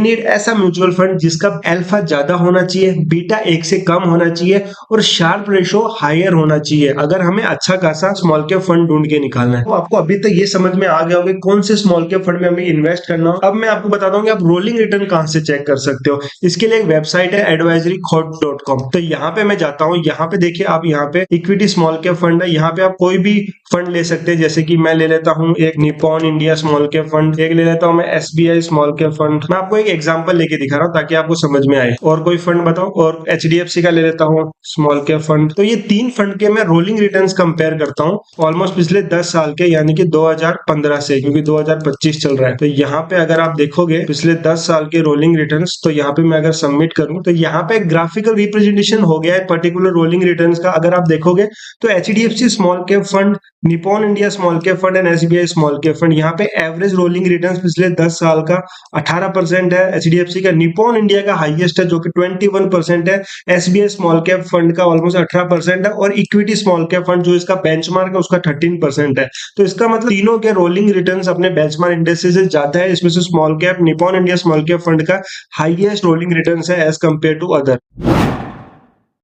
Need ऐसा mutual fund जिसका alpha ज्यादा होना चाहिए, बीटा 1 से कम होना चाहिए और शार्प रेशो हायर होना चाहिए अगर हमें अच्छा खासा स्मॉल कैप फंड ढूंढ के निकालना है। तो आपको अभी तक ये समझ में आ गया होगा कौन से स्मॉल कैप फंड में हमें इन्वेस्ट करना हो। अब मैं आपको बताता हूँ कि आप रोलिंग रिटर्न कहां से चेक कर सकते हो। इसके लिए एक वेबसाइट है advisorykhod.com। तो यहाँ पे मैं जाता हूँ, यहाँ पे देखिए आप यहाँ पे इक्विटी स्मॉल कैप फंड है, यहाँ पे आप कोई भी फंड ले सकते हैं। जैसे कि मैं ले लेता हूँ एक Nippon India small cap fund, एक ले लेता हूँ मैं SBI स्मॉल कैप फंड। मैं आपको एक एग्जांपल लेके दिखा रहा हूँ ताकि आपको समझ में आए। और कोई फंड बताओ, और HDFC का ले लेता हूँ स्मॉल कैप फंड। तो ये 3 फंड के मैं रोलिंग रिटर्न्स कंपेयर करता हूँ ऑलमोस्ट पिछले 10 साल के, यानी कि 2015 से, क्योंकि 2025 चल रहा है। तो यहाँ पे अगर आप देखोगे पिछले 10 साल के रोलिंग रिटर्न्स, तो यहाँ पे मैं अगर सबमिट करूँ तो यहाँ पे एक ग्राफिकल रिप्रेजेंटेशन हो गया है पर्टिकुलर रोलिंग रिटर्न्स का। अगर आप देखोगे तो HDFC small cap fund, Nippon India small cap fund and SBI small cap fund, यहाँ पे एवरेज रोलिंग रिटर्न्स पिछले 10 साल का 18% है। HDFC का, निप्पॉन इंडिया का हाईएस्ट है जो कि 21% है। SBI स्मॉल कैप फंड का ऑलमोस्ट 18% है और इक्विटी स्मॉल कैप फंड जो इसका बेंचमार्क है उसका 13% है। तो इसका मतलब तीनों के रोलिंग रिटर्न्स अपने बेंचमार्क इंडेक्स से ज्यादा है। इसमें से small cap, Nippon India small cap fund का हाईएस्ट रोलिंग रिटर्न्स है एज कंपेयर टू अदर।